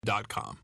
FTPtheaterHour.com.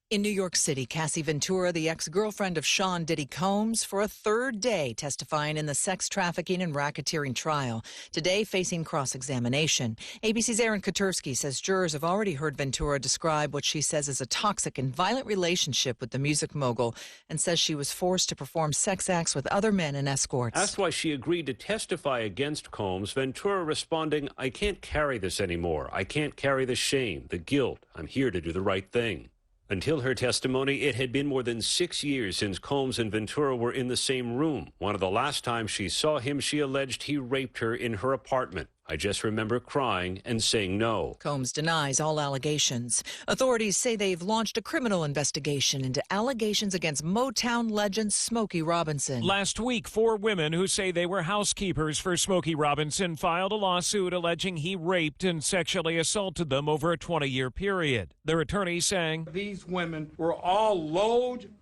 In New York City, Cassie Ventura, the ex-girlfriend of Sean Diddy Combs, for a third day testifying in the sex trafficking and racketeering trial. Today, facing cross-examination. ABC's Aaron Kotursky says jurors have already heard Ventura describe what she says is a toxic and violent relationship with the music mogul, and says she was forced to perform sex acts with other men and escorts. Asked why she agreed to testify against Combs, Ventura responding, "I can't carry this anymore. I can't carry the shame, the guilt. I'm here to do the right thing." Until her testimony, it had been more than 6 years since Combs and Ventura were in the same room. One of the last times she saw him, she alleged he raped her in her apartment. "I just remember crying and saying no." Combs denies all allegations. Authorities say they've launched a criminal investigation into allegations against Motown legend Smokey Robinson. Last week, 4 women who say they were housekeepers for Smokey Robinson filed a lawsuit alleging he raped and sexually assaulted them over a 20-year period. Their attorney saying these women were all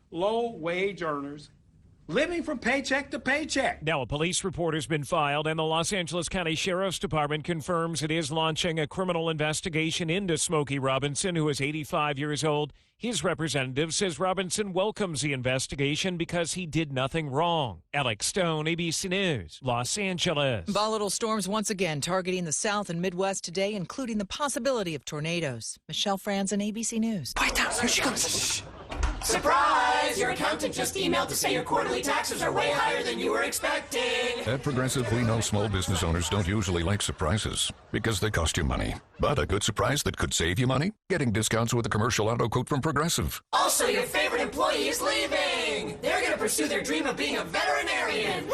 low-wage earners, living from paycheck to paycheck. Now a police report has been filed, and the Los Angeles County Sheriff's Department confirms it is launching a criminal investigation into Smokey Robinson, who is 85 years old. His representative says Robinson welcomes the investigation because he did nothing wrong. Alex Stone, ABC News, Los Angeles. Volatile storms once again targeting the South and Midwest today, including the possibility of tornadoes. Michelle Franzen, ABC News. Quiet down, here she comes. Surprise! Your accountant just emailed to say your quarterly taxes are way higher than you were expecting. At Progressive, we know small business owners don't usually like surprises because they cost you money. But a good surprise that could save you money? Getting discounts with a commercial auto quote from Progressive. Also, your favorite employee is leaving. They're going to pursue their dream of being a veterinarian.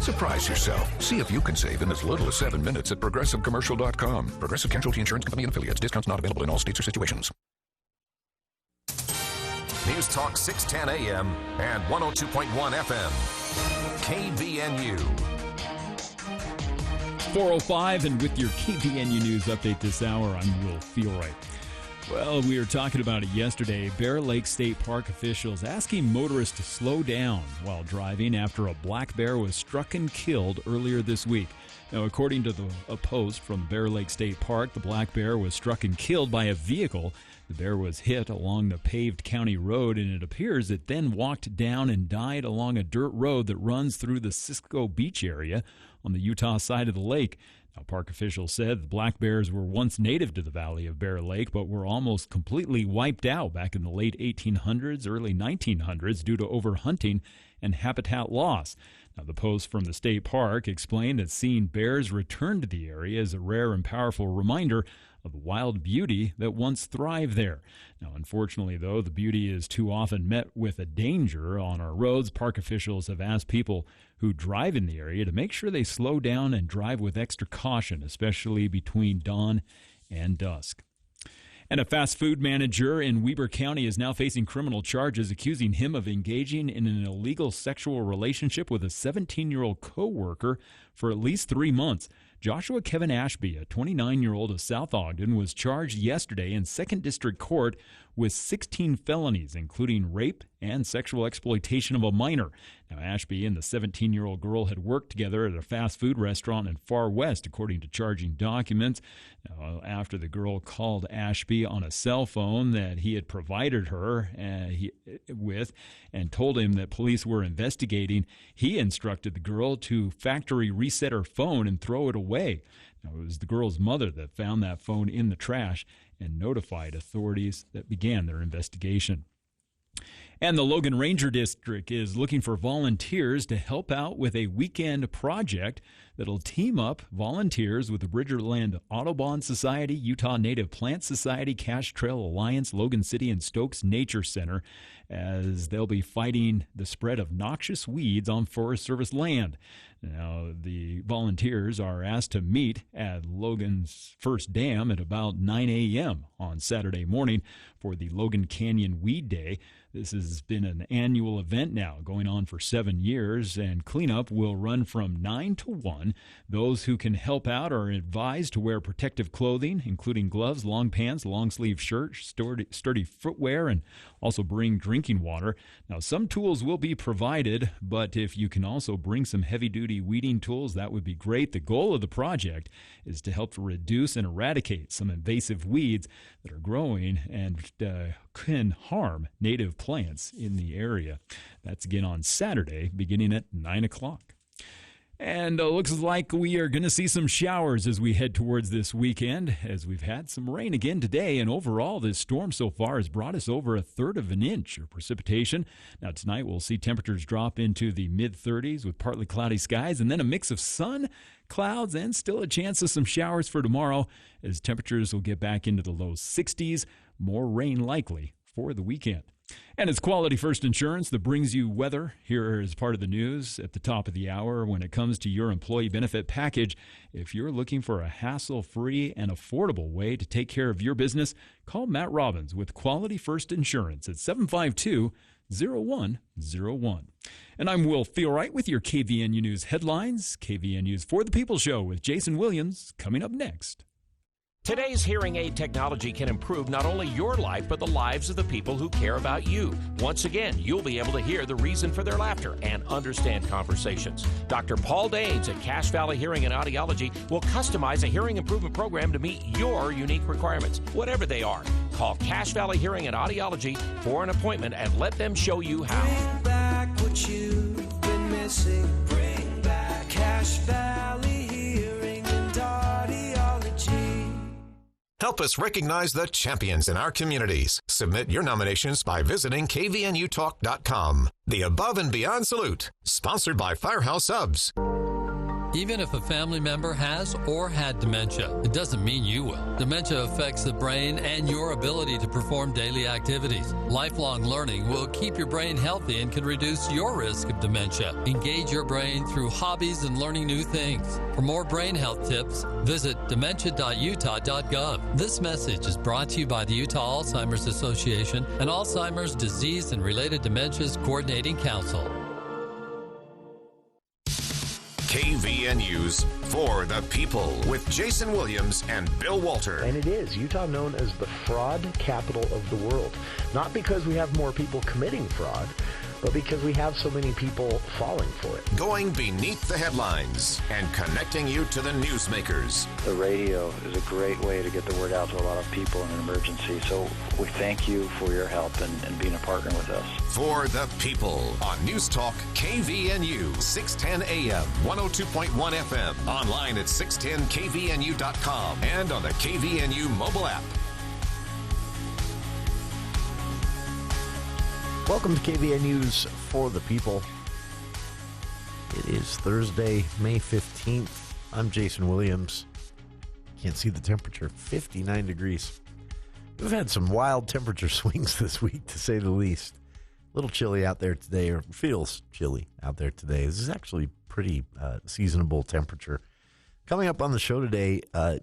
Surprise yourself. See if you can save in as little as 7 minutes at ProgressiveCommercial.com. Progressive Casualty Insurance Company and Affiliates. Discounts not available in all states or situations. News Talk 610 AM and 102.1 FM. KBNU. 4:05, and with your KBNU News update this hour, I'm Will Feelright. Well, we were talking about it yesterday. Bear Lake State Park officials asking motorists to slow down while driving after a black bear was struck and killed earlier this week. Now, according to a post from Bear Lake State Park, the black bear was struck and killed by a vehicle. The bear was hit along the paved county road, and it appears it then walked down and died along a dirt road that runs through the Cisco Beach area on the Utah side of the lake. Now, park officials said the black bears were once native to the valley of Bear Lake, but were almost completely wiped out back in the late 1800s, early 1900s due to overhunting and habitat loss. Now, the post from the state park explained that seeing bears return to the area is a rare and powerful reminder of the wild beauty that once thrived there. Now, unfortunately, though, the beauty is too often met with a danger on our roads. Park officials have asked people who drive in the area to make sure they slow down and drive with extra caution, especially between dawn and dusk. And a fast food manager in Weber County is now facing criminal charges, accusing him of engaging in an illegal sexual relationship with a 17-year-old co-worker for at least 3 months. Joshua Kevin Ashby, a 29-year-old of South Ogden, was charged yesterday in 2nd District Court with 16 felonies, including rape and sexual exploitation of a minor. Now, Ashby and the 17-year-old girl had worked together at a fast food restaurant in Far West, according to charging documents. Now, after the girl called Ashby on a cell phone that he had provided her with and told him that police were investigating, he instructed the girl to factory reset her phone and throw it away. Now, it was the girl's mother that found that phone in the trash and notified authorities that began their investigation. And the Logan Ranger District is looking for volunteers to help out with a weekend project that'll team up volunteers with the Bridgerland Audubon Society, Utah Native Plant Society, Cache Trail Alliance, Logan City, and Stokes Nature Center, as they'll be fighting the spread of noxious weeds on Forest Service land. Now, the volunteers are asked to meet at Logan's First Dam at about 9 a.m. on Saturday morning for the Logan Canyon Weed Day. This has been an annual event now going on for 7 years, and cleanup will run from 9 to 1 everyone. Those who can help out are advised to wear protective clothing, including gloves, long pants, long-sleeve shirts, sturdy footwear, and also bring drinking water. Now, some tools will be provided, but if you can also bring some heavy-duty weeding tools, that would be great. The goal of the project is to help reduce and eradicate some invasive weeds that are growing and can harm native plants in the area. That's again on Saturday, beginning at 9 o'clock. And looks like we are going to see some showers as we head towards this weekend, as we've had some rain again today. And overall, this storm so far has brought us over 1/3 of an inch of precipitation. Now, tonight we'll see temperatures drop into the mid-30s with partly cloudy skies, and then a mix of sun, clouds, and still a chance of some showers for tomorrow, as temperatures will get back into the low 60s. More rain likely for the weekend. And it's Quality First Insurance that brings you weather. Here is part of the news at the top of the hour when it comes to your employee benefit package. If you're looking for a hassle-free and affordable way to take care of your business, call Matt Robbins with Quality First Insurance at 752-0101. And I'm Will Feelwright with your KVNU News headlines. KVNU's For the People show with Jason Williams coming up next. Today's hearing aid technology can improve not only your life, but the lives of the people who care about you. Once again, you'll be able to hear the reason for their laughter and understand conversations. Dr. Paul Danes at Cache Valley Hearing and Audiology will customize a hearing improvement program to meet your unique requirements, whatever they are. Call Cache Valley Hearing and Audiology for an appointment and let them show you how. Bring back what you've been missing. Bring back Cache Valley Hearing and Audiology. Help us recognize the champions in our communities. Submit your nominations by visiting kvnutalk.com. The Above and Beyond Salute, sponsored by Firehouse Subs. Even if a family member has or had dementia, it doesn't mean you will. Dementia affects the brain and your ability to perform daily activities. Lifelong learning will keep your brain healthy and can reduce your risk of dementia. Engage your brain through hobbies and learning new things. For more brain health tips, visit dementia.utah.gov. This message is brought to you by the Utah Alzheimer's Association and Alzheimer's Disease and Related Dementias Coordinating Council. KVNU's For the People with Jason Williams and Bill Walter. And it is Utah known as the fraud capital of the world. Not because we have more people committing fraud, but because we have so many people falling for it. Going beneath the headlines and connecting you to the newsmakers. The radio is a great way to get the word out to a lot of people in an emergency. So we thank you for your help and being a partner with us. For the People on News Talk KVNU, 610 AM, 102.1 FM, online at 610kvnu.com and on the KVNU mobile app. Welcome to KVNU's For the People. It is Thursday, May 15th. I'm Jason Williams. Can't see the temperature, 59 degrees. We've had some wild temperature swings this week, to say the least. A little chilly out there today, or feels chilly out there today. This is actually pretty seasonable temperature. Coming up on the show today, a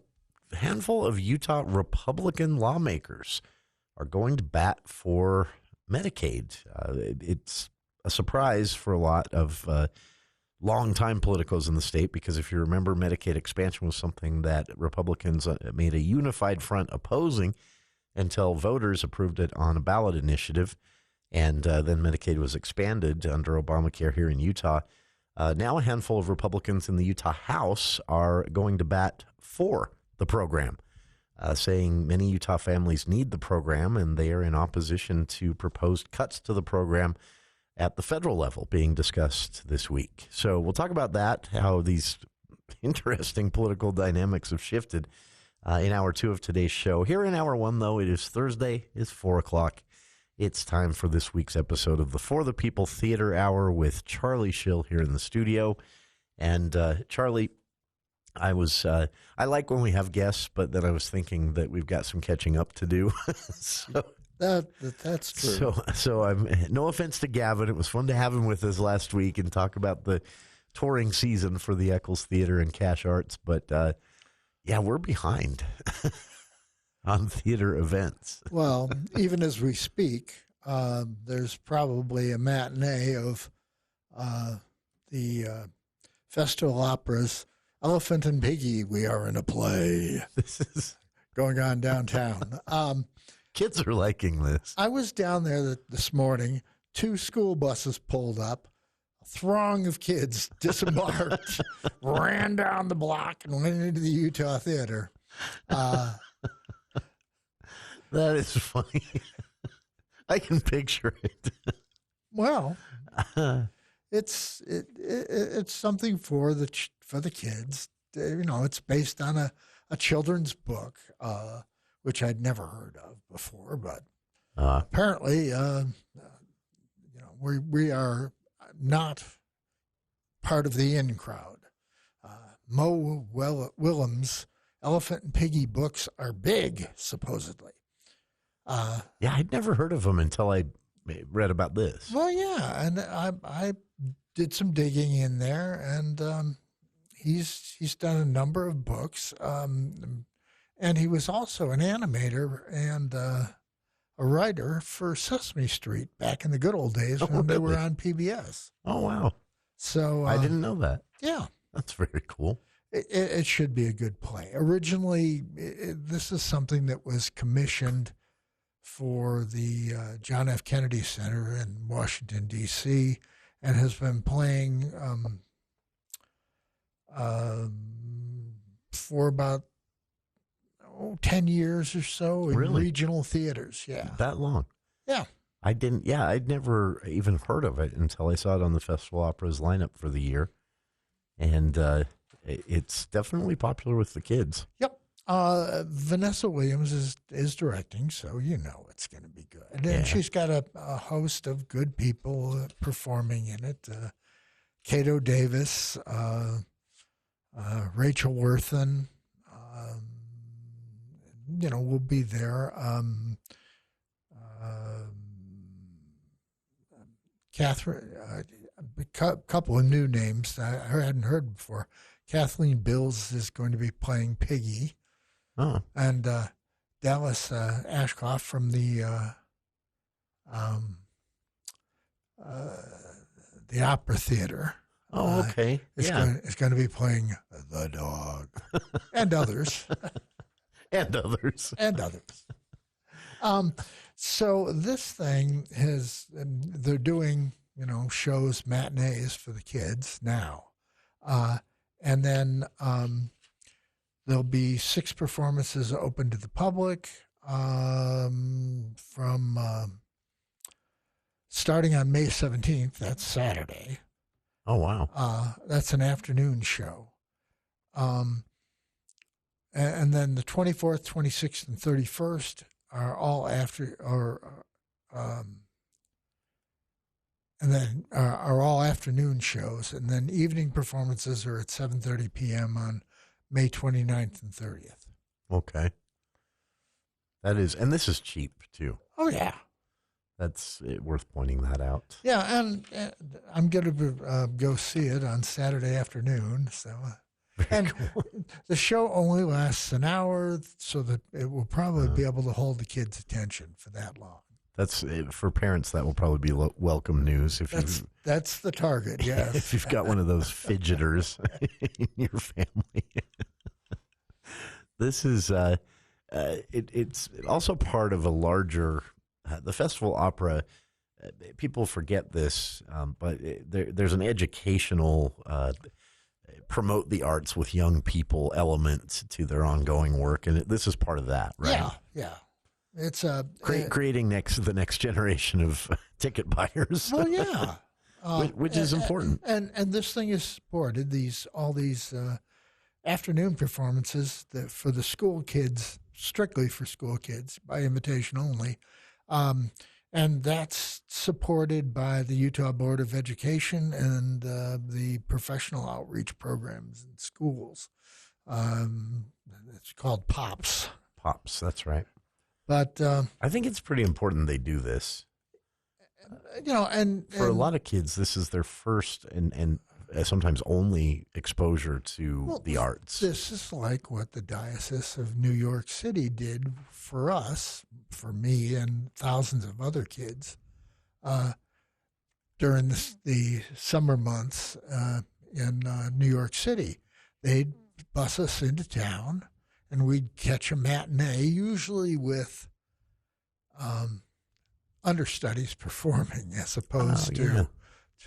handful of Utah Republican lawmakers are going to bat for Medicaid. It's a surprise for a lot of longtime politicos in the state, because if you remember, Medicaid expansion was something that Republicans made a unified front opposing until voters approved it on a ballot initiative, and then Medicaid was expanded under Obamacare here in Utah. Now a handful of Republicans in the Utah House are going to bat for the program, saying many Utah families need the program, and they are in opposition to proposed cuts to the program at the federal level being discussed this week. So we'll talk about that, how these interesting political dynamics have shifted in hour two of today's show. Here in hour one, though, it is Thursday. It's 4 o'clock. It's time for this week's episode of the For the People Theater Hour with Charlie Schill here in the studio. And Charlie, I like when we have guests, but then I was thinking that we've got some catching up to do. That's true. So I'm no offense to Gavin. It was fun to have him with us last week and talk about the touring season for the Eccles Theater and Cache Arts. But yeah, we're behind on theater events. Well, even as we speak, there's probably a matinee of the Festival Opera's Elephant and Piggy, we are in a play. This is going on downtown. Kids are liking this. I was down there this morning. 2 school buses pulled up. A throng of kids disembarked, ran down the block, and went into the Utah Theater. That is funny. I can picture it. Well, it's something for the kids. It's based on a children's book, which I'd never heard of before, but apparently, we are not part of the in crowd. Mo Willems' Elephant and Piggy books are big, supposedly. Yeah, I'd never heard of them until I read about this. Well, yeah, and I did some digging in there, and he's done a number of books, and he was also an animator and a writer for Sesame Street back in the good old days when they were on PBS. Oh, wow. So I didn't know that. Yeah. That's very cool. It should be a good play. Originally, this is something that was commissioned for the John F. Kennedy Center in Washington, D.C., and has been playing for about 10 years or so in regional theaters. Yeah. That long? Yeah. I'd never even heard of it until I saw it on the Festival Opera's lineup for the year. And it's definitely popular with the kids. Yep. Vanessa Williams is directing, so it's going to be good. And then she's got a host of good people performing in it. Cato Davis, Rachel Worthen, will be there. Catherine, a couple of new names I hadn't heard before. Kathleen Bills is going to be playing Piggy. Oh. And Dallas Ashcroft from the Opera Theater. Oh, okay. Is going to be playing the dog and others. And others. And others. So this thing they're doing, shows, matinees for the kids now. And then there'll be 6 performances open to the public from starting on May 17th. That's Saturday. Oh, wow. That's an afternoon show. And then the 24th, 26th, and 31st are all are all afternoon shows, and then evening performances are at 7:30 p.m. on May 29th and 30th. Okay. That is, and this is cheap too. Oh yeah. That's worth pointing that out. Yeah, and I'm going to go see it on Saturday afternoon. So, cool. The show only lasts an hour, so that it will probably be able to hold the kids' attention for that long. That's for parents. That will probably be welcome news. That's the target. Yes, if you've got one of those fidgeters in your family. This is it's also part of a larger. The Festival Opera, people forget this, but there's an educational promote the arts with young people element to their ongoing work, and this is part of that, right? Yeah. It's creating the next generation of ticket buyers. Well, yeah, which is important. And this thing is supported. All these afternoon performances for the school kids, strictly for school kids, by invitation only. And that's supported by the Utah Board of Education and the professional outreach programs in schools. It's called POPS. POPS, that's right. But I think it's pretty important they do this. And for a lot of kids, this is their first and sometimes only exposure to the arts. This is like what the Diocese of New York City did for us, for me, and thousands of other kids during the summer months in New York City. they'd bus us into town, and we'd catch a matinee, usually with understudies performing as opposed to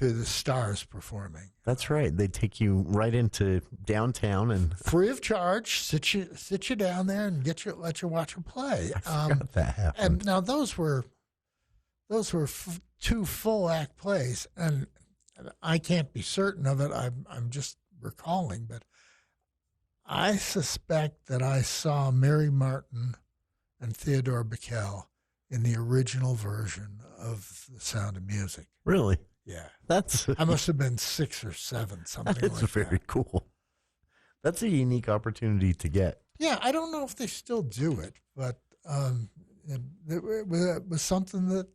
the stars performing. That's right. They take you right into downtown and free of charge, sit you down there and let you watch a play. I forgot that happened. And now those were 2 full act plays, and I can't be certain of it. I'm just recalling, but I suspect that I saw Mary Martin and Theodore Bickel in the original version of The Sound of Music. Really? Yeah. I must have been 6 or 7, something like that. That's very cool. That's a unique opportunity to get. Yeah, I don't know if they still do it, but it was something that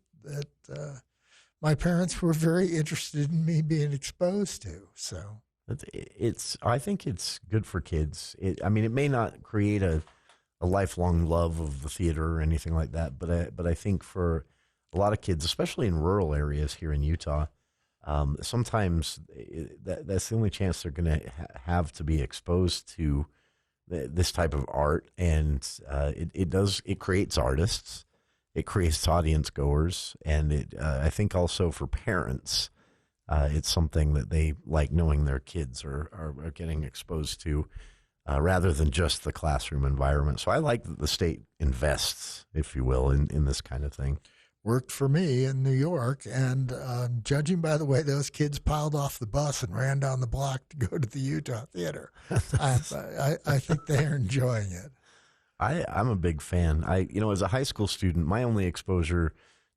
my parents were very interested in me being exposed to. So I think it's good for kids. It may not create a lifelong love of the theater or anything like that, but I think for a lot of kids, especially in rural areas here in Utah, sometimes that's the only chance they're going to have to be exposed to this type of art, and it creates artists, it creates audience goers, and I think also for parents, it's something that they like knowing their kids are getting exposed to, rather than just the classroom environment. So I like that the state invests, if you will, in this kind of thing. Worked for me in New York, and judging by the way those kids piled off the bus and ran down the block to go to the Utah Theater, I think they're enjoying it. I'm a big fan. As a high school student, my only exposure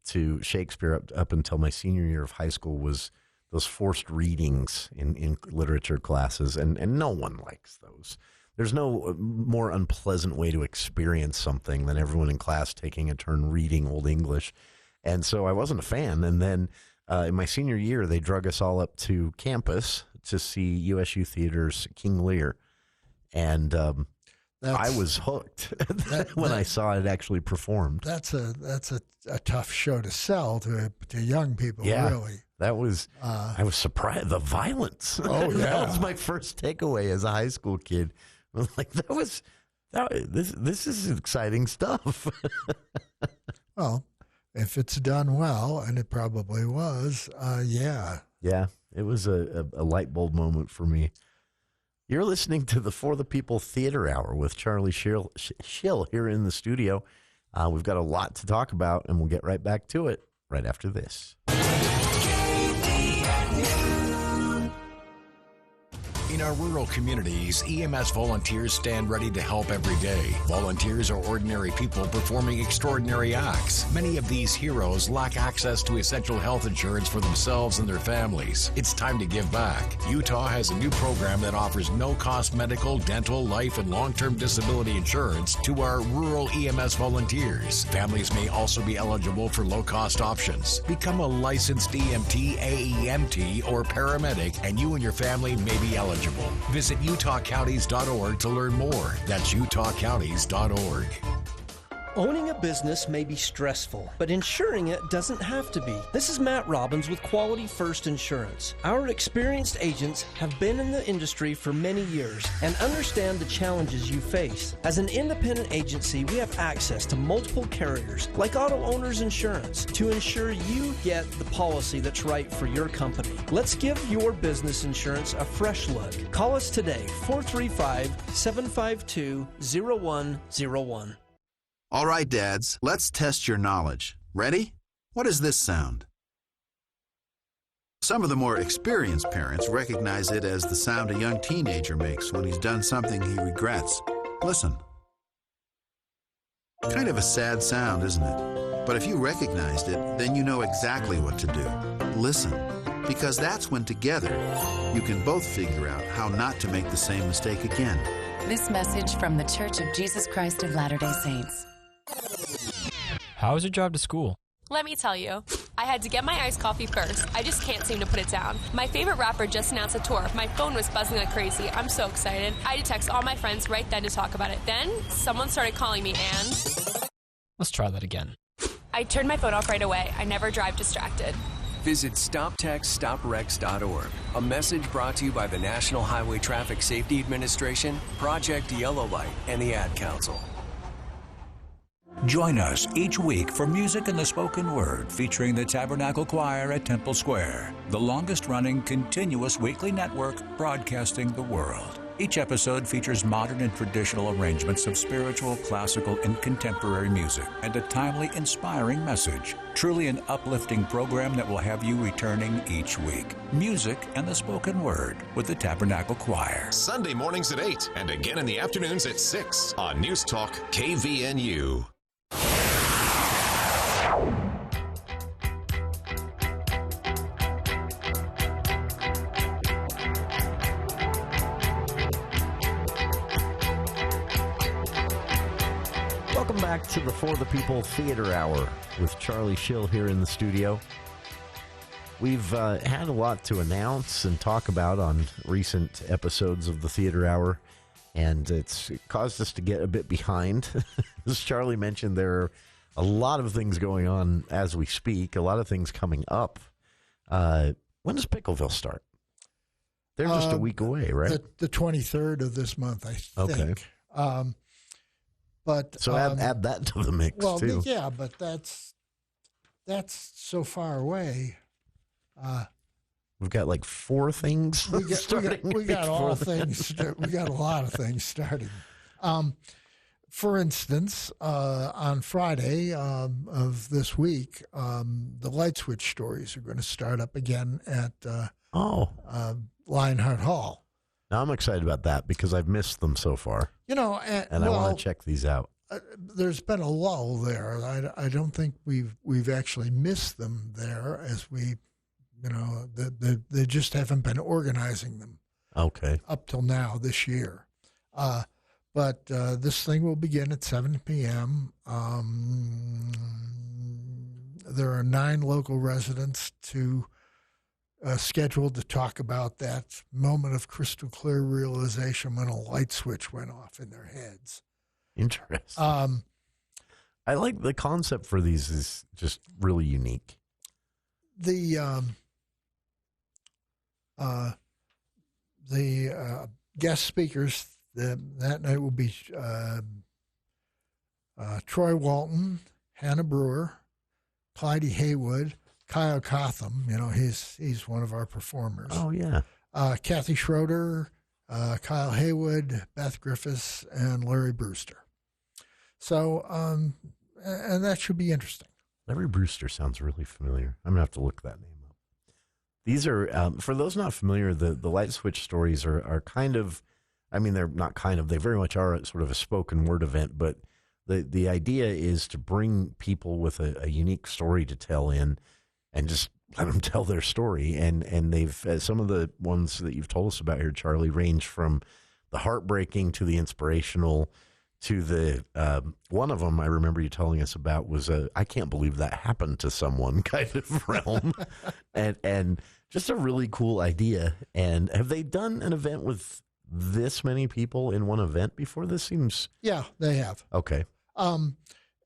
to Shakespeare up until my senior year of high school was those forced readings in literature classes, and no one likes those. There's no more unpleasant way to experience something than everyone in class taking a turn reading Old English. And so I wasn't a fan. And then in my senior year, they drug us all up to campus to see USU Theater's King Lear. And I was hooked when I saw it actually performed. That's a tough show to sell to young people, really. That was, I was surprised. The violence. Oh, yeah. That was my first takeaway as a high school kid. I was like, this is exciting stuff. Well, if it's done well, and it probably was, yeah. Yeah, it was a light bulb moment for me. You're listening to the For the People Theater Hour with Charlie Schill here in the studio. We've got a lot to talk about, and we'll get right back to it right after this. In our rural communities, EMS volunteers stand ready to help every day. Volunteers are ordinary people performing extraordinary acts. Many of these heroes lack access to essential health insurance for themselves and their families. It's time to give back. Utah has a new program that offers no-cost medical, dental, life, and long-term disability insurance to our rural EMS volunteers. Families may also be eligible for low-cost options. Become a licensed EMT, AEMT, or paramedic, and you and your family may be eligible. Visit utahcounties.org to learn more. That's utahcounties.org. Owning a business may be stressful, but insuring it doesn't have to be. This is Matt Robbins with Quality First Insurance. Our experienced agents have been in the industry for many years and understand the challenges you face. As an independent agency, we have access to multiple carriers, like Auto Owners Insurance, to ensure you get the policy that's right for your company. Let's give your business insurance a fresh look. Call us today, 435-752-0101. All right, dads, let's test your knowledge. Ready? What does this sound? Some of the more experienced parents recognize it as the sound a young teenager makes when he's done something he regrets. Listen. Kind of a sad sound, isn't it? But if you recognized it, then you know exactly what to do. Listen. Because that's when together you can both figure out how not to make the same mistake again. This message from the Church of Jesus Christ of Latter-day Saints. How was your drive to school? Let me tell you, I had to get my iced coffee first. I just can't seem to put it down. My favorite rapper just announced a tour. My phone was buzzing like crazy. I'm so excited. I had to text all my friends right then to talk about it. Then, someone started calling me and... Let's try that again. I turned my phone off right away. I never drive distracted. Visit StopTextsStopWrecks.org. A message brought to you by the National Highway Traffic Safety Administration, Project Yellow Light, and the Ad Council. Join us each week for Music in the Spoken Word featuring the Tabernacle Choir at Temple Square, the longest-running continuous weekly network broadcasting the world. Each episode features modern and traditional arrangements of spiritual, classical, and contemporary music and a timely, inspiring message. Truly an uplifting program that will have you returning each week. Music and the Spoken Word with the Tabernacle Choir. Sunday mornings at 8 and again in the afternoons at 6 on News Talk KVNU. Welcome back to the For the People Theater Hour with Charlie Schill here in the studio. We've had a lot to announce and talk about on recent episodes of the Theater Hour, and it caused us to get a bit behind. As Charlie mentioned, there are a lot of things going on as we speak, a lot of things coming up. When does Pickleville start? They're just a week away, right? The 23rd of this month, I think. Okay. But so add that to the mix, too. Yeah, but that's so far away. We've got like 4 things starting. We got all things. We got a lot of things starting. For instance, on Friday of this week, the Light Switch stories are going to start up again at Lionheart Hall. Now, I'm excited about that because I've missed them so far. And I want to check these out. There's been a lull there. I don't think we've actually missed them there, as we, they just haven't been organizing them. Okay. Up till now this year. But this thing will begin at 7 p.m. There are 9 local residents scheduled to talk about that moment of crystal clear realization when a light switch went off in their heads. Interesting. I like the concept for these is just really unique. The guest speakers that night will be Troy Walton, Hannah Brewer, Clyde Haywood, Kyle Cotham, he's one of our performers. Oh, yeah. Kathy Schroeder, Kyle Haywood, Beth Griffiths, and Larry Brewster. So, and that should be interesting. Larry Brewster sounds really familiar. I'm going to have to look that name up. These are, for those not familiar, the Light Switch stories are kind of, they're not kind of, they very much are sort of a spoken word event, but the idea is to bring people with a unique story to tell in and just let them tell their story. And they've, some of the ones that you've told us about here, Charlie, range from the heartbreaking to the inspirational to the, one of them I remember you telling us about was I can't believe that happened to someone kind of realm. and just a really cool idea. And have they done an event with this many people in one event before? This seems... Yeah, they have. Okay.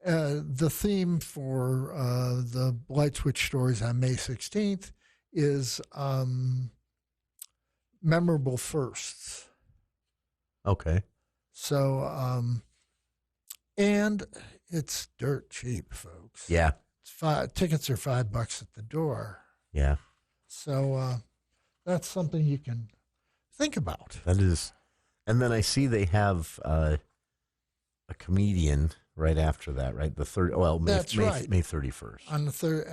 The theme for the Light Switch stories on May 16th is memorable firsts. Okay. So, and it's dirt cheap, folks. Yeah. Tickets are $5 at the door. Yeah. So that's something you can think about. That is. And then I see they have a comedian right after that, right? The third. Well, May 31st. On the third,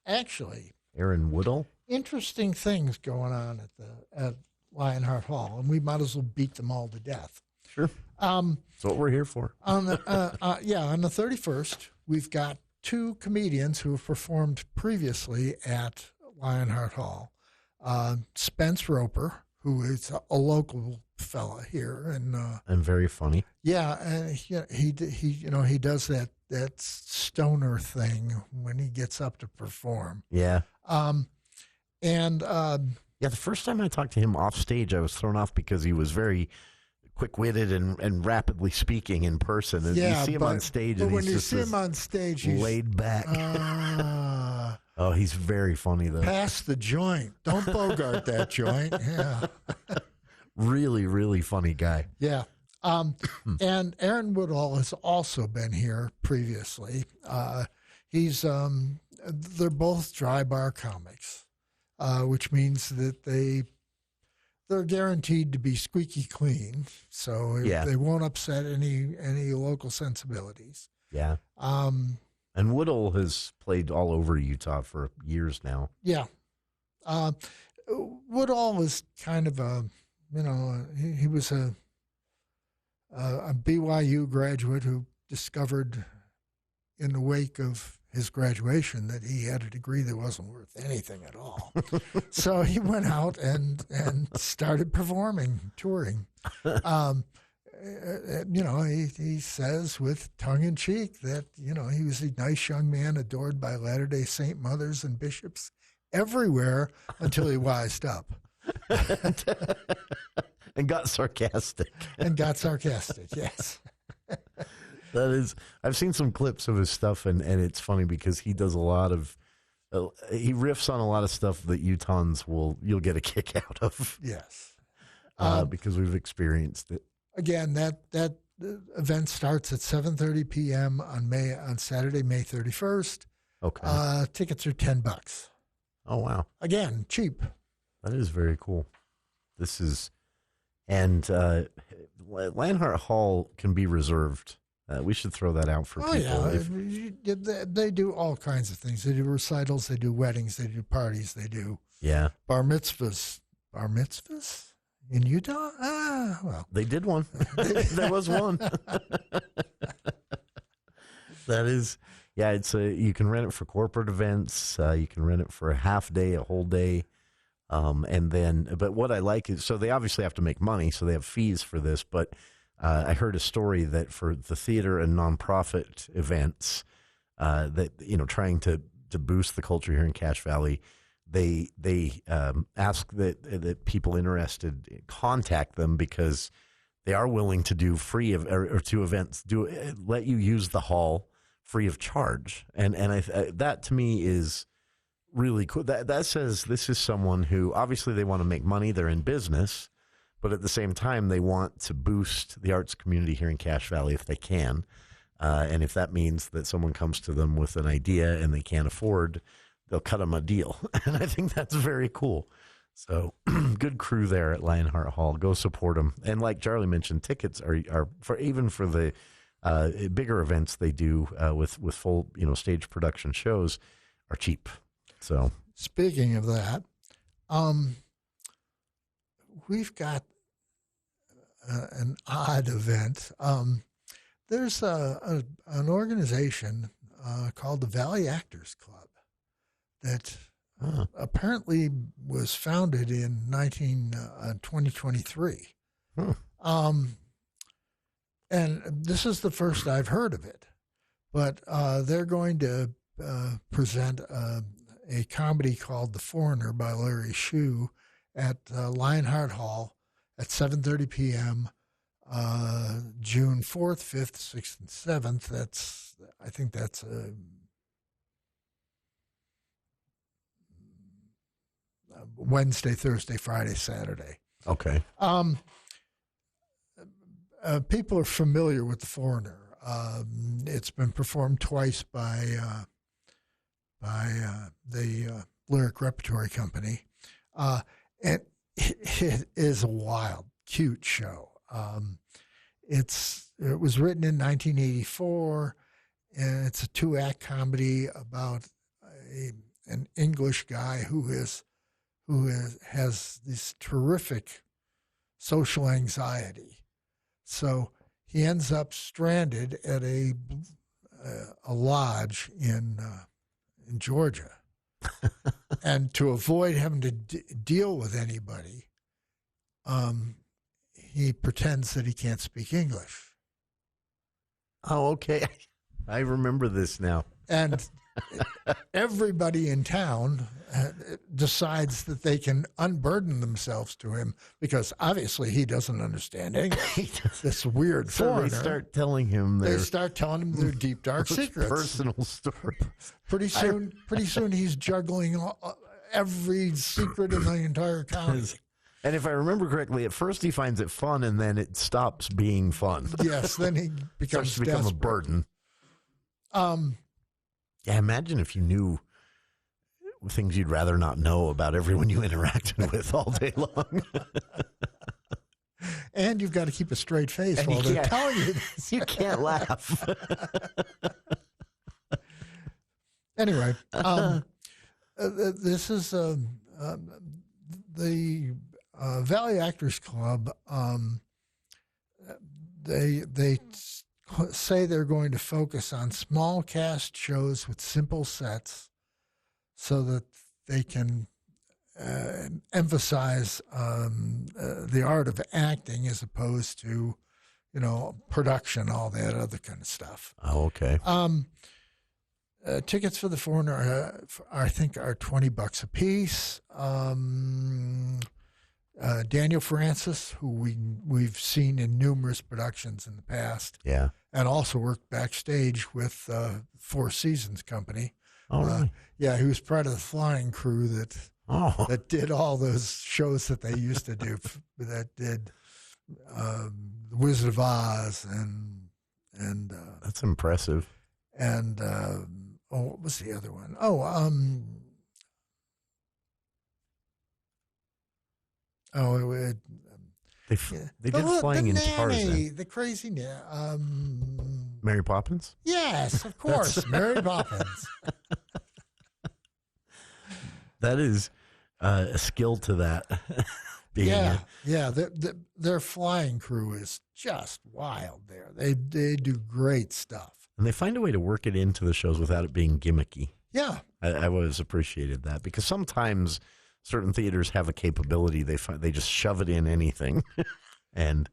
actually, Aaron Woodall. Interesting things going on at Lionheart Hall, and we might as well beat them all to death. Sure. That's what we're here for. On the on the 31st, we've got 2 comedians who have performed previously at Lionheart Hall. Spence Roper, who is a local fella here, and very funny. Yeah, and he does that stoner thing when he gets up to perform. Yeah. The first time I talked to him off stage, I was thrown off because he was very quick-witted and rapidly speaking in person. And you see him on stage, and when he's you just see him on stage, he's laid back. Oh, he's very funny, though. Pass the joint. Don't bogart that joint. Yeah. Really, really funny guy. Yeah. And Aaron Woodall has also been here previously. They're both dry bar comics, which means that they're guaranteed to be squeaky clean. So they won't upset any local sensibilities. Yeah. And Woodall has played all over Utah for years now. Yeah. Woodall is kind of he was a BYU graduate who discovered in the wake of his graduation that he had a degree that wasn't worth anything at all. So he went out and started performing, touring. He says with tongue in cheek that, he was a nice young man adored by Latter-day Saint mothers and bishops everywhere until he wised up. And got sarcastic. Yes. That is, I've seen some clips of his stuff, and it's funny because he does a lot of, he riffs on a lot of stuff that Utahns you'll get a kick out of. Yes. Because we've experienced it. Again, that event starts at 7:30 p.m. on Saturday, May 31st. Okay. Tickets are $10. Oh, wow. Again, cheap. That is very cool. And Lionheart Hall can be reserved. We should throw that out for people. Yeah. They do all kinds of things. They do recitals, they do weddings, they do parties, they do bar mitzvahs. Bar mitzvahs? In Utah? Well. They did one. There was one. That is, you can rent it for corporate events. You can rent it for a half day, a whole day. But what I like is, so they obviously have to make money, so they have fees for this. But I heard a story that for the theater and nonprofit events, trying to boost the culture here in Cache Valley, they ask that people interested contact them because they are willing to do free or two events, let you use the hall free of charge, and that to me is really cool. That says this is someone who obviously they want to make money. They're in business, but at the same time they want to boost the arts community here in Cache Valley if they can, and if that means that someone comes to them with an idea and they can't afford, they'll cut them a deal. And I think that's very cool. So good crew there at Lionheart Hall. Go support them. And like Charlie mentioned, tickets are for the bigger events they do with full stage production shows are cheap. So speaking of that, we've got an odd event. There's an organization called the Valley Actors Club that apparently was founded in 2023. And this is the first I've heard of it. But they're going to present a comedy called The Foreigner by Larry Shue at Lionheart Hall at 7:30 p.m. June 4th, 5th, 6th, and 7th. I think that's Wednesday, Thursday, Friday, Saturday. Okay. People are familiar with The Foreigner. It's been performed twice by the Lyric Repertory Company. And it is a wild, cute show. It was written in 1984, and it's a 2-act comedy about an English guy who has this terrific social anxiety. So he ends up stranded at a lodge in Georgia. And to avoid having to deal with anybody, he pretends that he can't speak English. Oh, okay. I remember this now. And everybody in town decides that they can unburden themselves to him because obviously he doesn't understand English. This weird foreigner. They start telling him their deep, dark secrets. Personal story. Pretty soon he's juggling every secret in the entire county. And if I remember correctly, at first he finds it fun, and then it stops being fun. Yes, then he becomes a burden. Yeah, imagine if you knew things you'd rather not know about everyone you interacted with all day long. And you've got to keep a straight face while they're telling you this. You can't laugh. Anyway, this is the Valley Actors Club. They say they're going to focus on small cast shows with simple sets so that they can emphasize the art of acting as opposed to, production, all that other kind of stuff. Oh, okay. Tickets for the foreigner, I think, are $20 a piece. Daniel Francis, who we've seen in numerous productions in the past, and also worked backstage with Four Seasons Company. Oh, really? Yeah, he was part of the flying crew that did all those shows that they used to do. That did The Wizard of Oz and that's impressive. And what was the other one? They did Flying in Tarzan. The crazy Mary Poppins? Yes, of course, Mary Poppins. That is a skill to that. Their flying crew is just wild there. They do great stuff. And they find a way to work it into the shows without it being gimmicky. Yeah. I always appreciated that because sometimes certain theaters have a capability. They just shove it in anything, and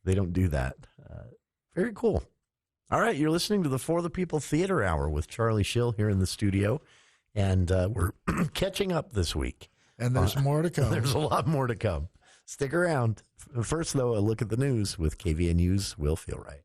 they don't do that. Very cool. All right, you're listening to the For the People Theater Hour with Charlie Schill here in the studio, and we're catching up this week. And there's more to come. There's a lot more to come. Stick around. First, though, a look at the news with KVNU's Will Feel Right.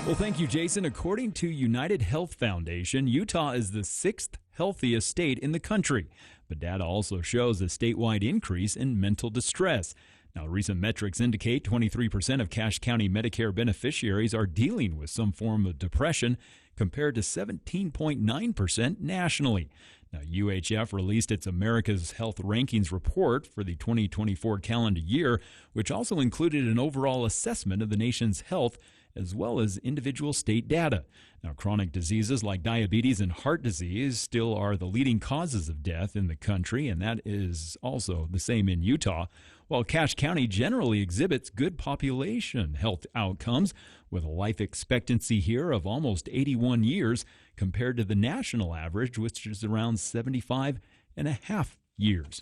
Well, thank you, Jason. According to United Health Foundation, Utah is the 6th healthiest state in the country. But data also shows a statewide increase in mental distress. Now, recent metrics indicate 23% of Cache County Medicare beneficiaries are dealing with some form of depression, compared to 17.9% nationally. Now, UHF released its America's Health Rankings report for the 2024 calendar year, which also included an overall assessment of the nation's health as well as individual state data. Now, chronic diseases like diabetes and heart disease still are the leading causes of death in the country, and that is also the same in Utah, while Cache County generally exhibits good population health outcomes, with a life expectancy here of almost 81 years compared to the national average, which is around 75 and a half years.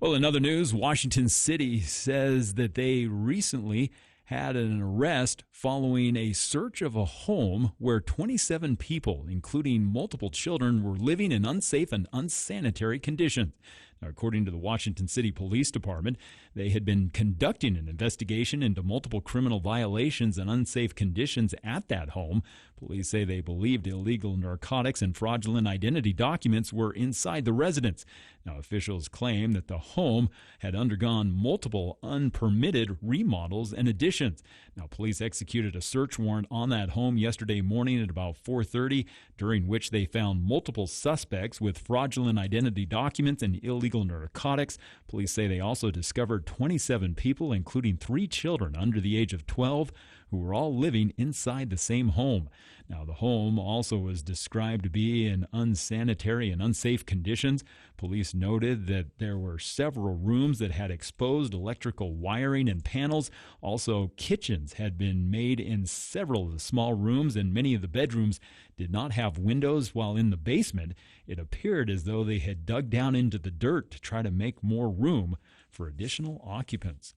Well, in other news, Washington City says that they recently had an arrest following a search of a home where 27 people, including multiple children, were living in unsafe and unsanitary conditions. Now, according to the Washington City Police Department, they had been conducting an investigation into multiple criminal violations and unsafe conditions at that home. Police say they believed illegal narcotics and fraudulent identity documents were inside the residence. Now, officials claim that the home had undergone multiple unpermitted remodels and additions. Now, police executed a search warrant on that home yesterday morning at about 4:30, during which they found multiple suspects with fraudulent identity documents and illegal narcotics. Police say they also discovered 27 people, including 3 children under the age of 12, who were all living inside the same home. Now, the home also was described to be in unsanitary and unsafe conditions. Police noted that there were several rooms that had exposed electrical wiring and panels. Also, kitchens had been made in several of the small rooms, and many of the bedrooms did not have windows, while in the basement, it appeared as though they had dug down into the dirt to try to make more room for additional occupants.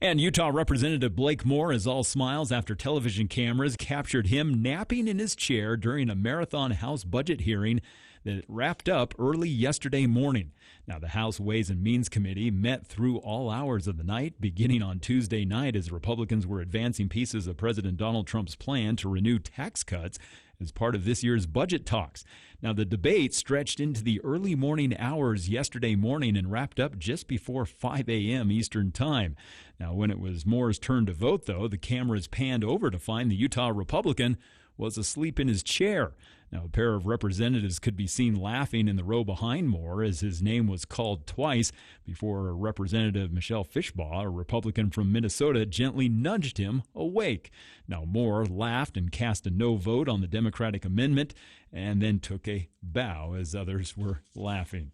And Utah Representative Blake Moore is all smiles after television cameras captured him napping in his chair during a marathon House budget hearing that wrapped up early yesterday morning. Now, the House Ways and Means Committee met through all hours of the night, beginning on Tuesday night as Republicans were advancing pieces of President Donald Trump's plan to renew tax cuts as part of this year's budget talks. Now, the debate stretched into the early morning hours yesterday morning and wrapped up just before 5 a.m. Eastern Time. Now, when it was Moore's turn to vote, though, the cameras panned over to find the Utah Republican was asleep in his chair. Now, a pair of representatives could be seen laughing in the row behind Moore as his name was called twice before Representative Michelle Fishbaugh, a Republican from Minnesota, gently nudged him awake. Now, Moore laughed and cast a no vote on the Democratic amendment and then took a bow as others were laughing.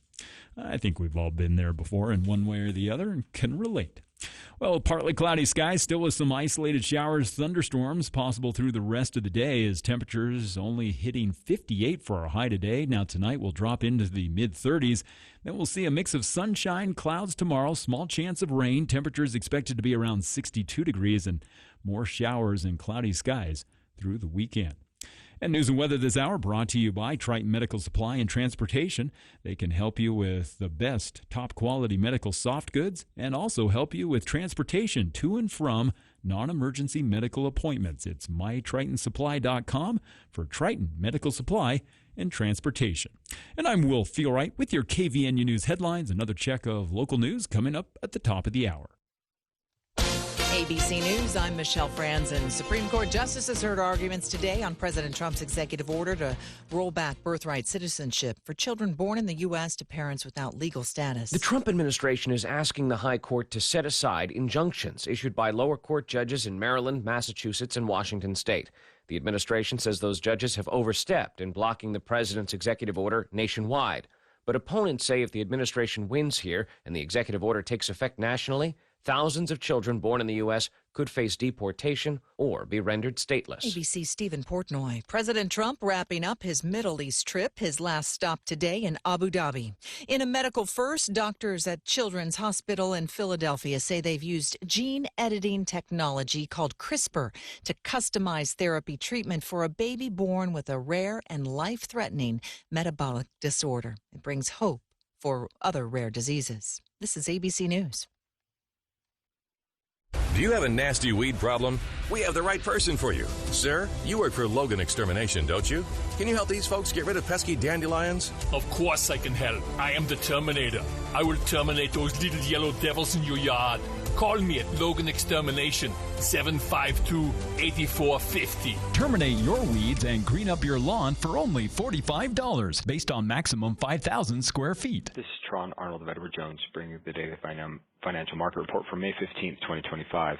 I think we've all been there before in one way or the other and can relate. Well, partly cloudy skies, still with some isolated showers, thunderstorms possible through the rest of the day as temperatures only hitting 58 for our high today. Now tonight we'll drop into the mid-30s. Then we'll see a mix of sunshine, clouds tomorrow, small chance of rain. Temperatures expected to be around 62 degrees and more showers and cloudy skies through the weekend. And news and weather this hour brought to you by Triton Medical Supply and Transportation. They can help you with the best top-quality medical soft goods and also help you with transportation to and from non-emergency medical appointments. It's mytritonsupply.com for Triton Medical Supply and Transportation. And I'm Will Feelwright with your KVNU News headlines. Another check of local news coming up at the top of the hour. ABC News, I'm Michelle Franzen. Supreme Court justices heard arguments today on President Trump's executive order to roll back birthright citizenship for children born in the U.S. to parents without legal status. The Trump administration is asking the High Court to set aside injunctions issued by lower court judges in Maryland, Massachusetts, and Washington state. The administration says those judges have overstepped in blocking the president's executive order nationwide. But opponents say if the administration wins here and the executive order takes effect nationally, thousands of children born in the U.S. could face deportation or be rendered stateless. ABC's Stephen Portnoy. President Trump wrapping up his Middle East trip, his last stop today in Abu Dhabi. In a medical first, doctors at Children's Hospital in Philadelphia say they've used gene editing technology called CRISPR to customize therapy treatment for a baby born with a rare and life-threatening metabolic disorder. It brings hope for other rare diseases. This is ABC News. Do you have a nasty weed problem? We have the right person for you. Sir, you work for Logan Extermination, don't you? Can you help these folks get rid of pesky dandelions? Of course I can help. I am the Terminator. I will terminate those little yellow devils in your yard. Call me at Logan Extermination, 752-8450. Terminate your weeds and green up your lawn for only $45, based on maximum 5,000 square feet. This is Tron Arnold of Edward Jones, bringing you the daily financial market report for May 15th, 2025.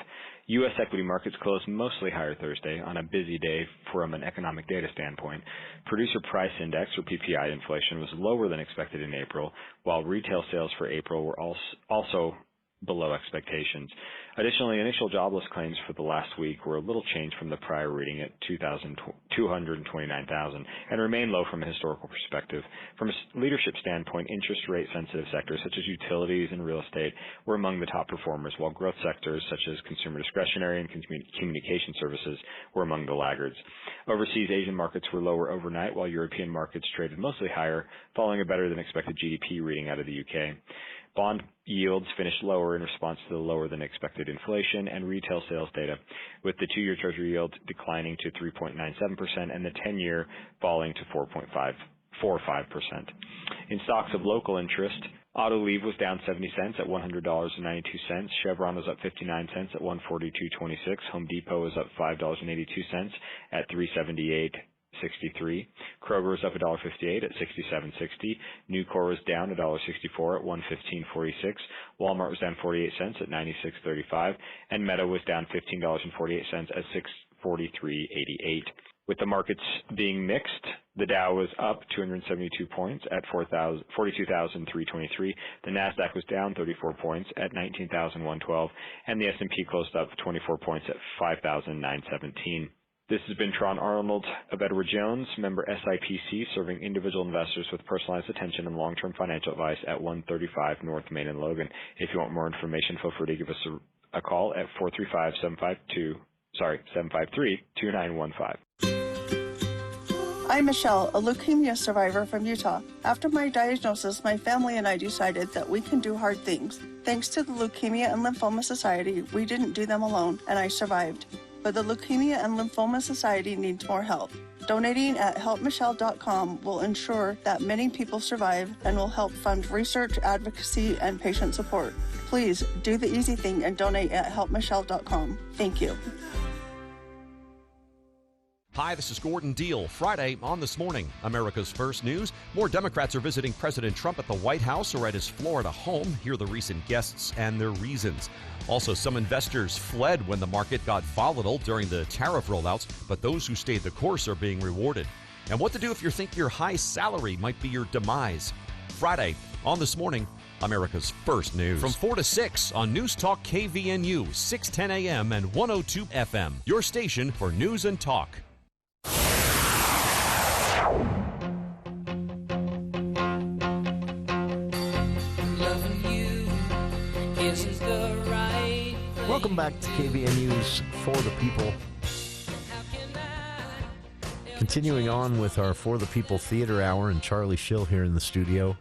U.S. equity markets closed mostly higher Thursday on a busy day from an economic data standpoint. Producer Price Index, or PPI inflation, was lower than expected in April, while retail sales for April were also below expectations. Additionally, initial jobless claims for the last week were a little changed from the prior reading at 229,000 and remain low from a historical perspective. From a leadership standpoint, interest rate sensitive sectors such as utilities and real estate were among the top performers, while growth sectors such as consumer discretionary and communication services were among the laggards. Overseas Asian markets were lower overnight, while European markets traded mostly higher, following a better than expected GDP reading out of the UK. Bond yields finished lower in response to the lower than expected inflation and retail sales data, with the 2-year Treasury yield declining to 3.97% and the 10-year falling to 4.45%. In stocks of local interest, Autoliv was down 70 cents at $100.92. Chevron was up 59 cents at $142.26. Home Depot was up $5.82 at $378.63. Kroger was up $1.58 at $67.60. Nucor was down $1.64 at $115.46. Walmart was down 48 cents at $96.35, and Meta was down $15.48 at $643.88. With the markets being mixed, the Dow was up 272 points at 42,323. The Nasdaq was down 34 points at 19,112, and the S&P closed up 24 points at 5,917. This has been Tron Arnold of Edward Jones, member SIPC, serving individual investors with personalized attention and long-term financial advice at 135 North Main in Logan. If you want more information, feel free to give us a call at 435-753-2915. I'm Michelle, a leukemia survivor from Utah. After my diagnosis, my family and I decided that we can do hard things. Thanks to the Leukemia and Lymphoma Society, we didn't do them alone, and I survived. But the Leukemia and Lymphoma Society needs more help. Donating at helpmichelle.com will ensure that many people survive and will help fund research, advocacy, and patient support. Please do the easy thing and donate at helpmichelle.com. Thank you. Hi, this is Gordon Deal. Friday on This Morning, America's First News. More Democrats are visiting President Trump at the White House or at his Florida home. Hear the recent guests and their reasons. Also, some investors fled when the market got volatile during the tariff rollouts, but those who stayed the course are being rewarded. And what to do if you think your high salary might be your demise. Friday on This Morning, America's First News. From 4 to 6 on News Talk KVNU, 610 AM and 102 FM. Your station for news and talk. Welcome back to KVNU's For the People. Continuing on with our For the People Theater Hour, and Charlie Schill here in the studio.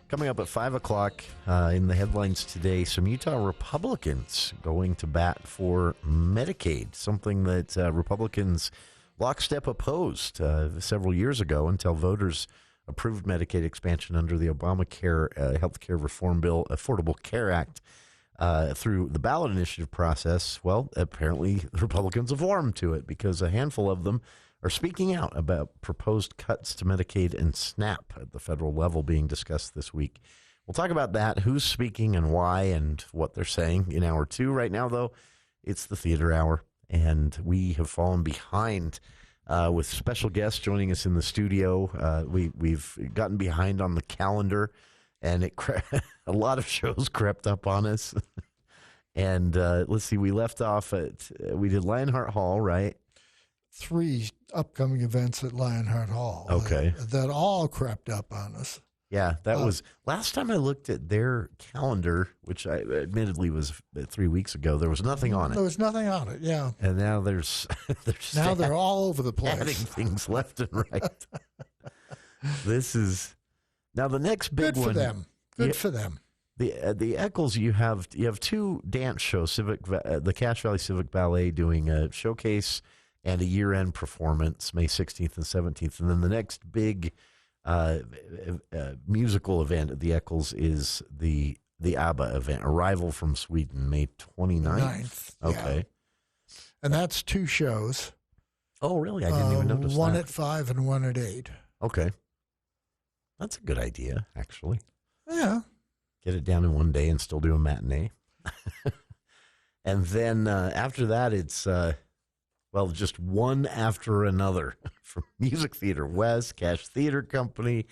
Coming up at 5 o'clock in the headlines today, some Utah Republicans going to bat for Medicaid, something that Republicans lockstep opposed several years ago until voters approved Medicaid expansion under the Obamacare health care reform bill, Affordable Care Act, through the ballot initiative process. Well, apparently the Republicans have warmed to it because a handful of them are speaking out about proposed cuts to Medicaid and SNAP at the federal level being discussed this week. We'll talk about that, who's speaking and why and what they're saying in hour two. Right now, though, it's the Theater Hour, and we have fallen behind with special guests joining us in the studio. We've gotten behind on the calendar, and a lot of shows crept up on us. And let's see, we left off at, we did Lionheart Hall, right? 3 upcoming events at Lionheart Hall. Okay. That all crept up on us. Yeah, that was, last time I looked at their calendar, which I admittedly was 3 weeks ago, there was nothing on it. There was nothing on it, yeah. And now they're all over the place. Adding things left and right. This is, now the next big one. Good for them. Good for them. The Eccles, you have 2 dance shows, the Cache Valley Civic Ballet doing a showcase and a year-end performance, May 16th and 17th. And then the next big musical event at the Eccles is the ABBA event, Arrival from Sweden, May 29th. Okay. Yeah. And that's 2 shows. Oh, really? I didn't even notice one that. At 5 and one at 8. Okay. That's a good idea, actually. Yeah. Get it down in one day and still do a matinee. And then after that, it's, just one after another from Music Theater West, Cache Theater Company.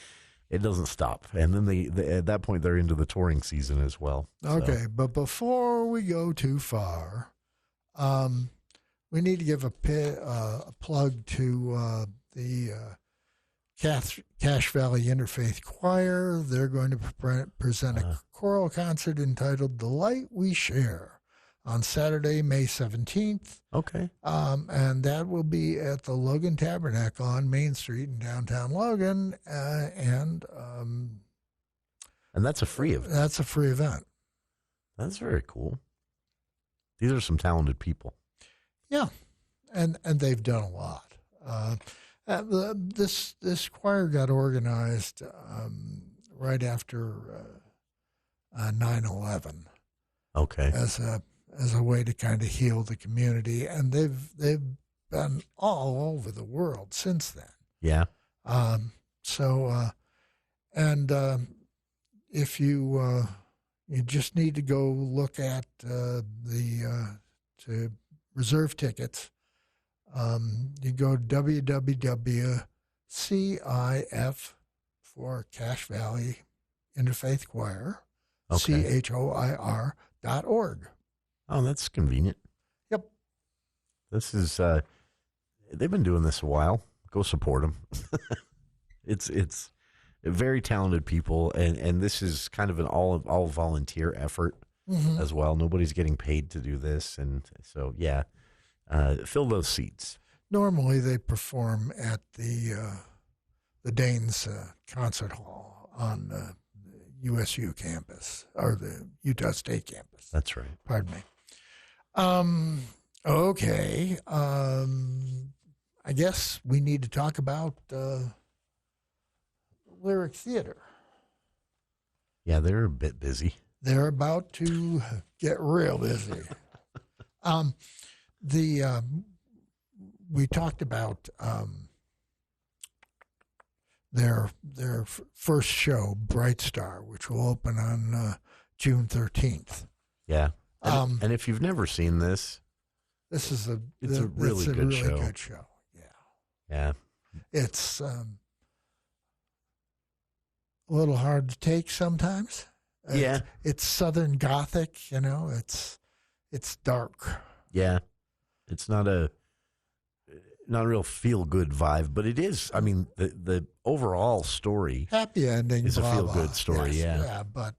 It doesn't stop. And then at that point, they're into the touring season as well. Okay, but before we go too far, we need to give a plug to the Cache Valley Interfaith Choir. They're going to present a choral concert entitled The Light We Share on Saturday, May 17th. Okay. And that will be at the Logan Tabernacle on Main Street in downtown Logan. And that's a free event. That's a free event. That's very cool. These are some talented people. Yeah. And they've done a lot. This choir got organized right after 9/11. Okay. As a way to kind of heal the community, and they've been all over the world since then. Yeah. If you just need to go look at to reserve tickets, you go to www.CIF for Cache Valley Interfaith Choir, CHOIR.org. Oh, that's convenient. Yep. This is, they've been doing this a while. Go support them. It's very talented people, and this is kind of an all volunteer effort. as well. Nobody's getting paid to do this. And so, yeah, fill those seats. Normally they perform at the Danes Concert Hall on the USU campus, or the Utah State campus. That's right. Pardon me. Okay. I guess we need to talk about Lyric Theater. Yeah, they're a bit busy. They're about to get real busy. We talked about their first show, Bright Star, which will open on June 13th. Yeah. And if you've never seen this, it's a really good show. Good show. Yeah. It's a little hard to take sometimes. Yeah. It's Southern Gothic, it's dark. Yeah. It's not a real feel-good vibe, but it is. I mean, the overall story, happy ending, is a feel-good story. Yes, yeah, but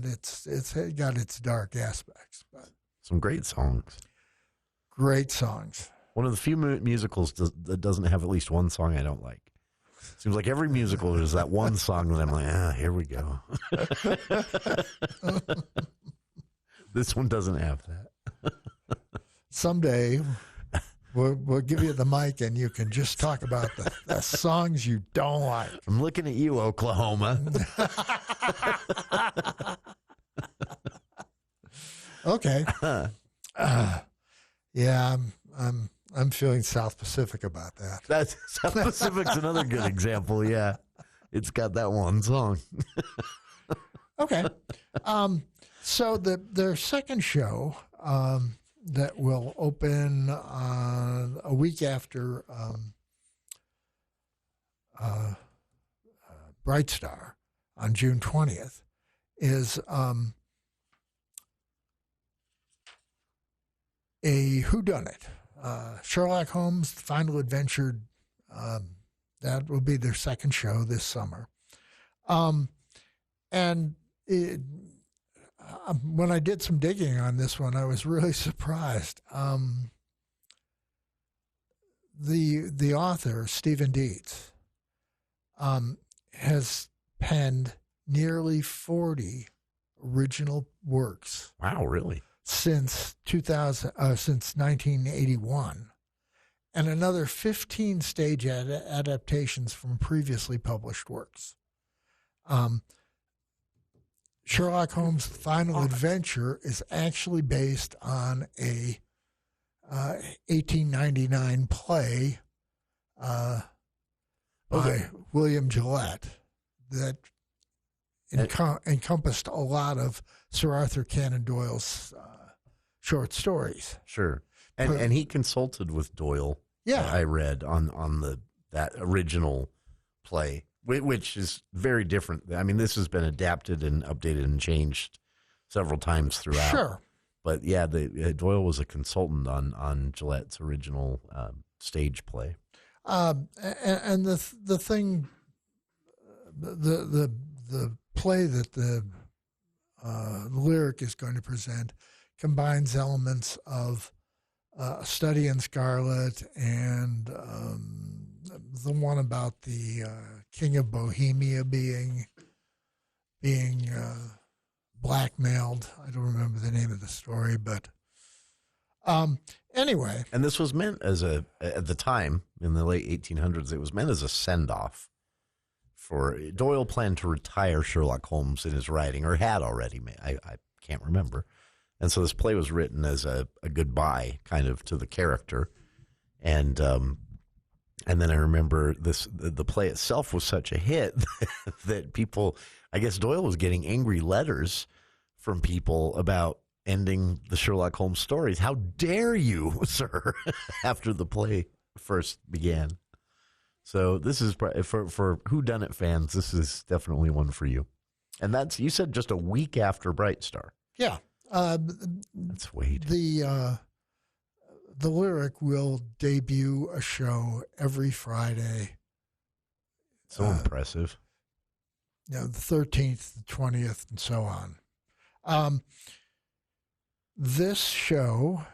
it's got its dark aspects. But some great songs. Great songs. One of the few musicals that doesn't have at least one song I don't like. Seems like every musical there's that one song that I'm like, here we go. This one doesn't have that. Someday we'll give you the mic and you can just talk about the songs you don't like. I'm looking at you, Oklahoma. Okay. Yeah, I'm feeling South Pacific about that. South Pacific's another good example. Yeah, it's got that one song. Okay. So their second show that will open a week after Bright Star on June 20th is a whodunit. Sherlock Holmes, The Final Adventure. That will be their second show this summer. And when I did some digging on this one, I was really surprised. The author, Stephen Dietz, has penned nearly 40 original works. Wow, really? Since 1981, and another 15 stage adaptations from previously published works. Sherlock Holmes' Final Adventure is actually based on a 1899 play by William Gillette that encompassed a lot of Sir Arthur Conan Doyle's short stories. Sure. And he consulted with Doyle. Yeah. I read on that original play, which is very different. I mean, this has been adapted and updated and changed several times throughout. Sure. But yeah, Doyle was a consultant on Gillette's original stage play. And the thing, the play that the Lyric is going to present combines elements of Study in Scarlet and the one about the King of Bohemia being blackmailed. I don't remember the name of the story, but anyway. And this was meant as at the time, in the late 1800s, it was meant as a send-off. For Doyle planned to retire Sherlock Holmes in his writing, or had already. I can't remember. And so this play was written as a goodbye kind of to the character. And then I remember the play itself was such a hit that people, I guess Doyle was getting angry letters from people about ending the Sherlock Holmes stories. How dare you, sir, after the play first began. So this is for whodunit fans, this is definitely one for you. And that's, you said, just a week after Bright Star. Yeah. That's Wade. The Lyric will debut a show every Friday. So impressive. The 13th, the 20th, and so on. this show,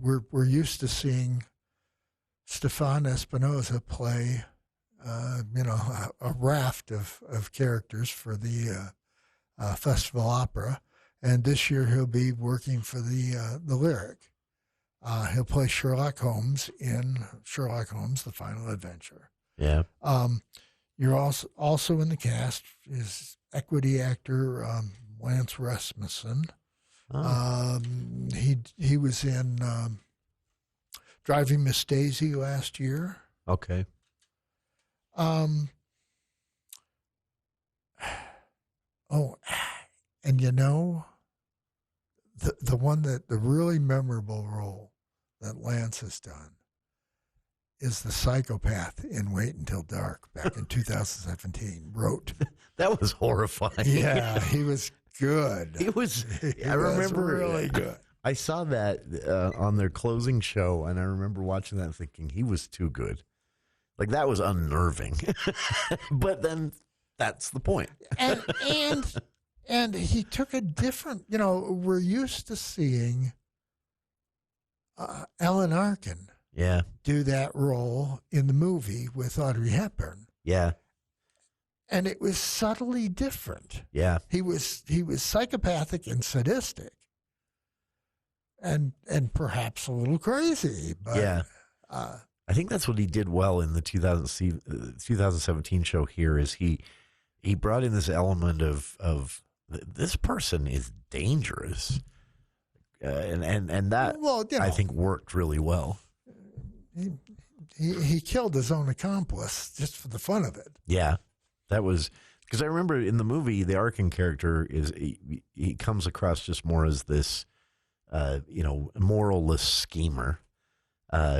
we're used to seeing Stefan Espinosa play, a raft of characters for the Festival Opera, and this year he'll be working for the Lyric. He'll play Sherlock Holmes in Sherlock Holmes: The Final Adventure. Yeah. You're also in the cast is equity actor Lance Rasmussen. Oh. He was in Driving Miss Daisy last year. Okay. And the really memorable role that Lance has done is the psychopath in Wait Until Dark back in 2017. Wrote. That was horrifying. Yeah, he was good. He was. I was remember really good. I saw that on their closing show, and I remember watching that and thinking he was too good. Like, that was unnerving. But then that's the point. And he took a different. We're used to seeing Alan Arkin. Yeah. Do that role in the movie with Audrey Hepburn. Yeah. And it was subtly different. Yeah. He was psychopathic and sadistic. And perhaps a little crazy. But, yeah. I think that's what he did well in the 2017 show here is he brought in this element of this person is dangerous. And that I think worked really well. He killed his own accomplice just for the fun of it. Yeah, that was because I remember in the movie the Arkin character is he comes across just more as this, moralless schemer,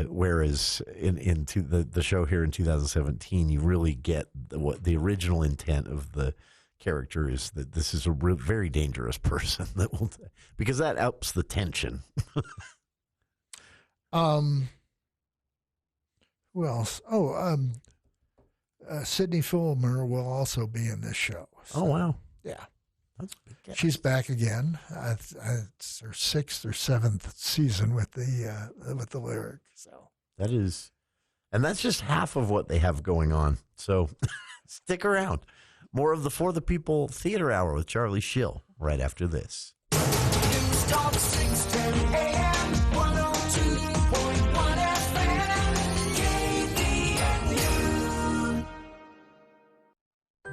whereas in the show here in 2017 you really get what the original intent of the character is, that this is a very dangerous person that will because that ups the tension. Who else? Sydney Fulmer will also be in this show. So, oh, wow. Yeah. That's a big guess. She's back again. It's her 6th or 7th season with the Lyric. So that is, and that's just half of what they have going on. So stick around. More of the For the People Theater Hour with Charlie Schill right after this. News Talk 610 AM 102.1 FM KVNU.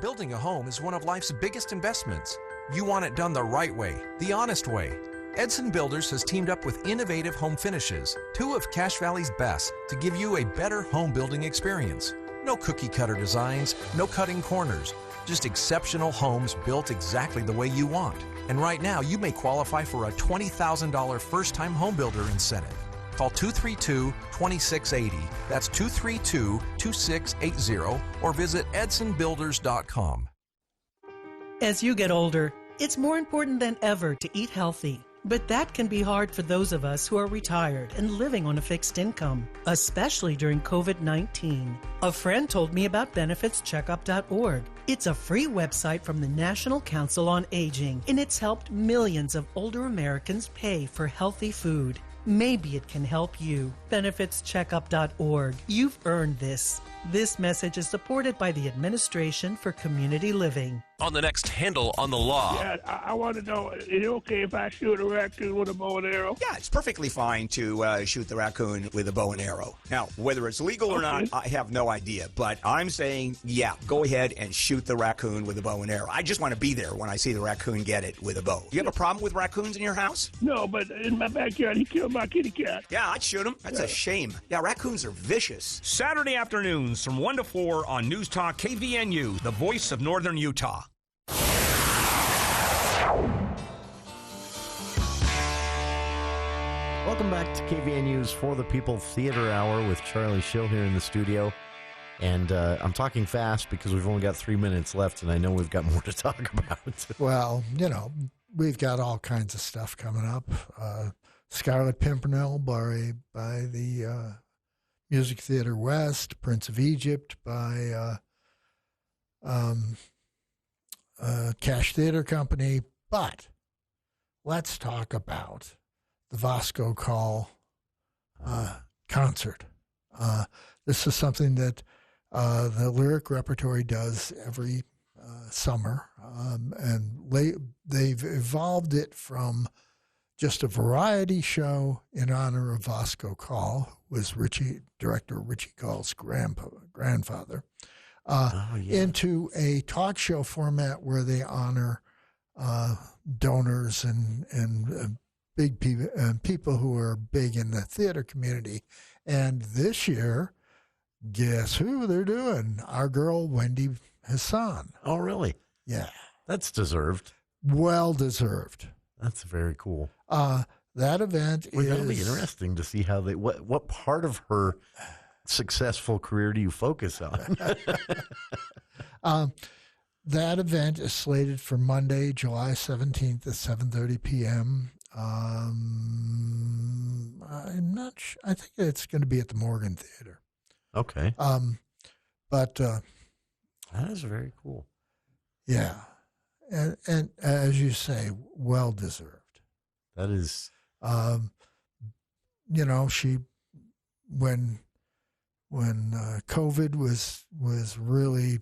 Building a home is one of life's biggest investments. You want it done the right way, the honest way. Edson Builders has teamed up with Innovative Home Finishes, 2 of Cache Valley's best, to give you a better home building experience. No cookie-cutter designs, no cutting corners. Just exceptional homes built exactly the way you want. And right now, you may qualify for a $20,000 first-time homebuilder incentive. Call 232-2680. That's 232-2680 or visit edsonbuilders.com. As you get older, it's more important than ever to eat healthy. But that can be hard for those of us who are retired and living on a fixed income, especially during COVID-19. A friend told me about benefitscheckup.org. It's a free website from the National Council on Aging, and it's helped millions of older Americans pay for healthy food. Maybe it can help you. Benefitscheckup.org. You've earned this. This message is supported by the Administration for Community Living. On the next Handle on the Law. Yeah, I want to know, is it okay if I shoot a raccoon with a bow and arrow? Yeah, it's perfectly fine to shoot the raccoon with a bow and arrow. Now, whether it's legal or not, I have no idea. But I'm saying, yeah, go ahead and shoot the raccoon with a bow and arrow. I just want to be there when I see the raccoon get it with a bow. You have a problem with raccoons in your house? No, but in my backyard, he killed my kitty cat. Yeah, I'd shoot him. That's a shame. Yeah, raccoons are vicious. Saturday afternoons from 1 to 4 on News Talk KVNU, the voice of Northern Utah. Welcome back to KVNU's For the People Theater Hour with Charlie Schill here in the studio. And I'm talking fast because we've only got 3 minutes left, and I know we've got more to talk about. Well, we've got all kinds of stuff coming up. Scarlet Pimpernel by the Music Theater West, Prince of Egypt by Cache Theater Company. But let's talk about the Vasco Call concert. This is something that the Lyric Repertory does every summer, and they've evolved it from just a variety show in honor of Vasco Call, who was director Richie Call's grandfather, into a talk show format where they honor donors and big people who are big in the theater community. And this year, guess who they're doing? Our girl, Wendy Hassan. Oh, really? Yeah. That's deserved. Well deserved. That's very cool. That event That'll be interesting to see how what part of her successful career do you focus on? That event is slated for Monday, July 17th at 7:30 p.m. I'm not sure. I think it's going to be at the Morgan Theater. Okay. But that is very cool. Yeah. And as you say, well deserved. That is, she when COVID was really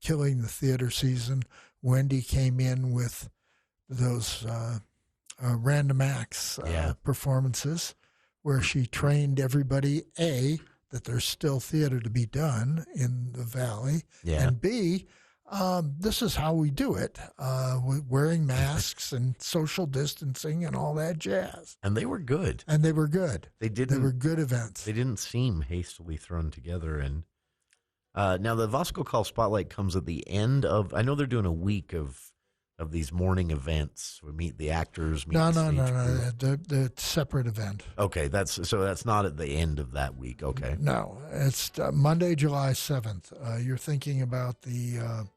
killing the theater season, Wendy came in with those random acts performances where she trained everybody, A, that there's still theater to be done in the Valley, and B, this is how we do it, wearing masks and social distancing and all that jazz. And they were good. They were good events. They didn't seem hastily thrown together. And now the Vasco Call Spotlight comes at the end of, I know they're doing a week of these morning events. We meet the actors. No. The separate event. Okay, that's not at the end of that week. Okay. No, it's Monday, July 7th. You're thinking about the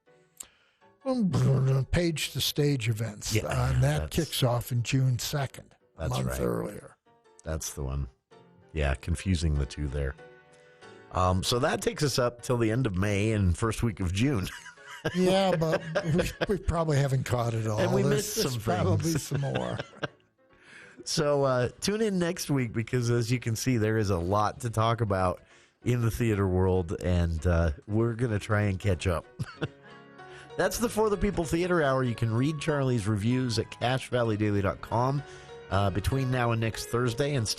Page to Stage events. And that kicks off in June 2nd, a month earlier. That's the one. Yeah, confusing the two there. So that takes us up till the end of May and first week of June. Yeah, but we probably haven't caught it all. And we missed some things. Probably some more. So tune in next week because, as you can see, there is a lot to talk about in the theater world, and we're going to try and catch up. That's the For the People Theater Hour. You can read Charlie's reviews at cachevalleydaily.com between now and next Thursday, and stay